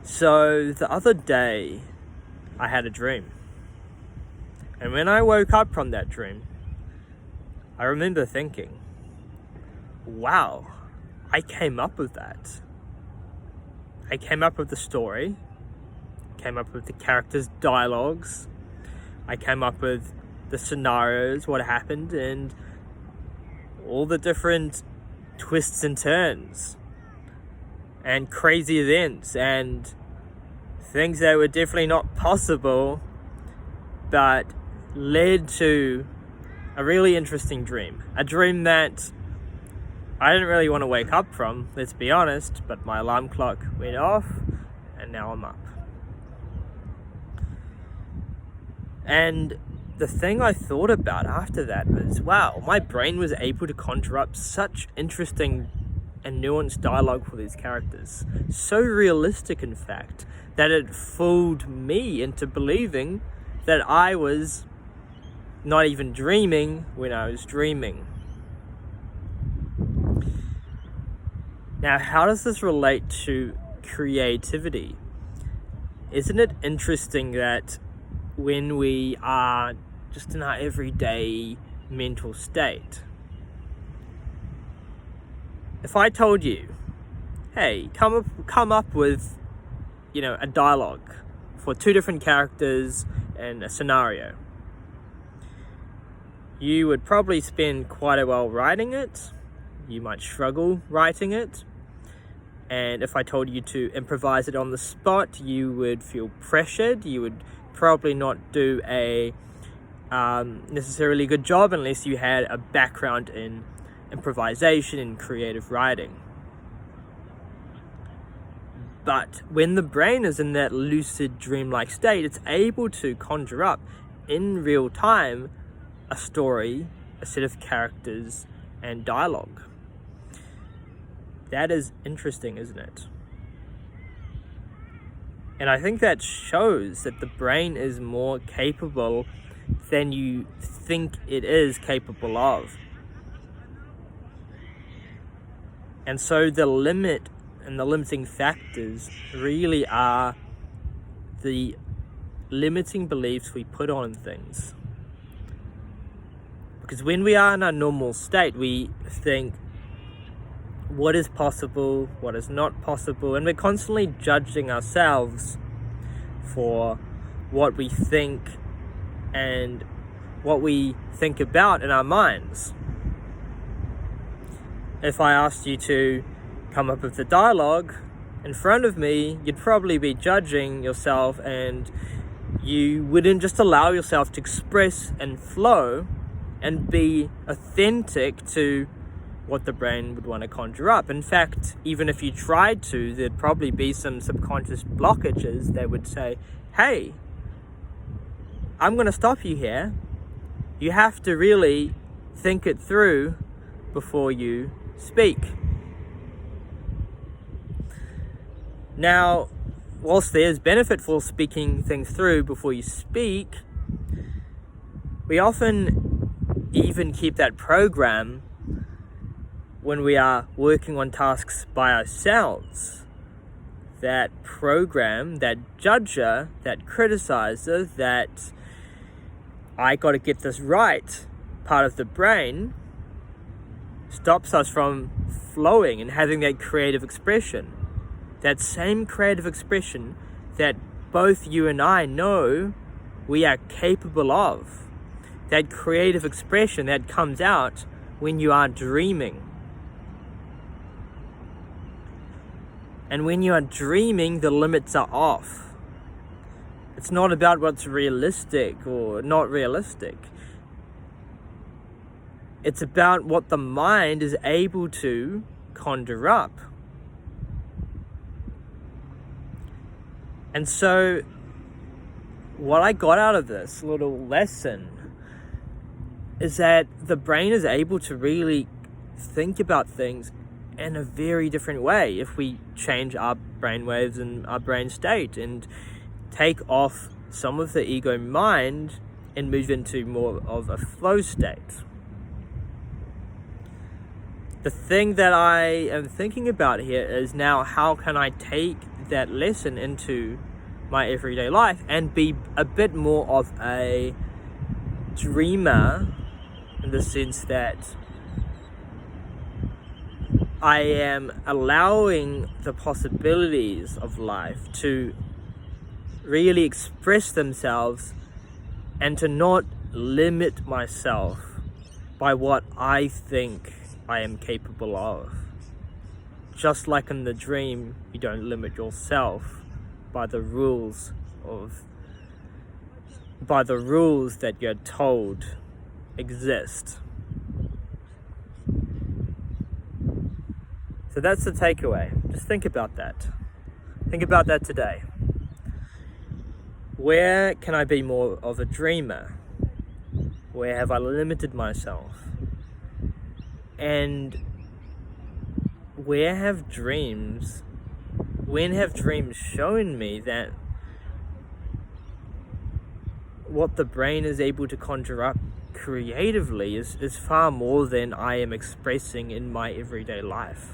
So the other day, I had a dream. And when I woke up from that dream, I remember thinking, wow, I came up with that. I came up with the story, came up with the characters' dialogues, I came up with the scenarios, what happened, and all the different twists and turns, and crazy events, and things that were definitely not possible, but led to a really interesting dream. A dream that I didn't really want to wake up from, let's be honest, but my alarm clock went off, and now I'm up. And the thing I thought about after that was, wow, my brain was able to conjure up such interesting and nuanced dialogue for these characters. So realistic, in fact, that it fooled me into believing that I was not even dreaming when I was dreaming. Now, how does this relate to creativity? Isn't it interesting that when we are just in our everyday mental state, if I told you, hey, come up with, a dialogue for two different characters and a scenario, you would probably spend quite a while writing it. You might struggle writing it. And if I told you to improvise it on the spot, you would feel pressured. You would probably not do a necessarily good job unless you had a background in improvisation and creative writing. But when the brain is in that lucid, dreamlike state, it's able to conjure up in real time a story, a set of characters, and dialogue. That is interesting, isn't it? And I think that shows that the brain is more capable than you think it is capable of. And so the limit and the limiting factors really are the limiting beliefs we put on things. Because when we are in our normal state, we think, what is possible, what is not possible, and we're constantly judging ourselves for what we think and what we think about in our minds. If I asked you to come up with the dialogue in front of me, you'd probably be judging yourself, and you wouldn't just allow yourself to express and flow and be authentic to what the brain would want to conjure up. In fact, even if you tried to, there'd probably be some subconscious blockages that would say, hey, I'm going to stop you here. You have to really think it through before you speak. Now, whilst there's benefit for speaking things through before you speak, we often even keep that program when we are working on tasks by ourselves. That program, that judger, that criticizer, that I got to get this right part of the brain stops us from flowing and having that creative expression. That same creative expression that both you and I know we are capable of. That creative expression that comes out when you are dreaming. And when you are dreaming, the limits are off. It's not about what's realistic or not realistic. It's about what the mind is able to conjure up. And so, what I got out of this little lesson is that the brain is able to really think about things in a very different way if we change our brainwaves and our brain state and take off some of the ego mind and move into more of a flow state. The thing that I am thinking about here is now, how can I take that lesson into my everyday life and be a bit more of a dreamer, in the sense that I am allowing the possibilities of life to really express themselves and to not limit myself by what I think I am capable of. Just like in the dream, you don't limit yourself by the rules that you're told exist. So that's the takeaway. Just think about that. Think about that today. Where can I be more of a dreamer? Where have I limited myself? And when have dreams shown me that what the brain is able to conjure up creatively is far more than I am expressing in my everyday life?